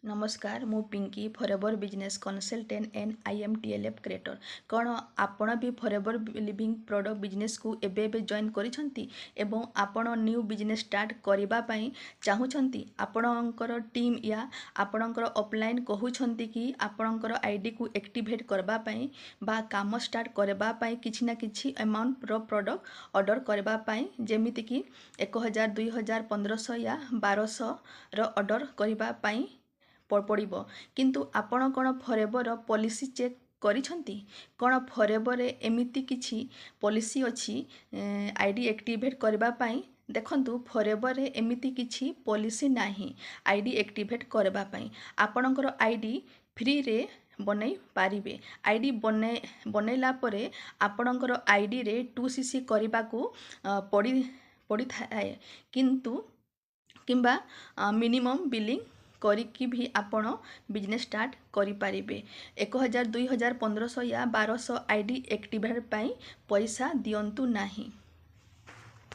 नमस्कार मु Pinky forever business consultant and IMTLF creator कौन आपण भी फॉरएवर लिविंग प्रोडक्ट बिजनेस को एबे जॉइन करिसंती एवं आपण न्यू बिजनेस स्टार्ट करिबा पई चाहुचंती आपणकर टीम या आपणकर ऑफलाइन कहउछंती कि आपणकर आईडी को एक्टिवेट करबा पई बा काम स्टार्ट करबा पई किछि ना किछि अमाउंट रो प्रोडक्ट ऑर्डर करबा पई जेमिति कि 1000 2000 1500 या 1200 रो ऑर्डर करबा पई पड़ो किंतु आपण कौन फॉरएवर पॉलिसी चेक करिसंती कौन फॉरएवर एमिति किछि पॉलिसी अच्छी आईडी एक्टिवेट करबा पई देखंतु फॉरएवर एमिति किछि पॉलिसी नाही आईडी एक्टिवेट करबा पई आपणकर आईडी फ्री रे बनै पारिबे आईडी बनैला परे आपणकर आईडी रे 2cc करबा को पड़ी थाए किंतु किंबा मिनिमम बिलिंग करिकी भी आपण बिजनेस स्टार्ट करि पारिबे 1000 2000 1500 या 1200 आईडी एक्टिवेट पई पैसा दियंतु नाही।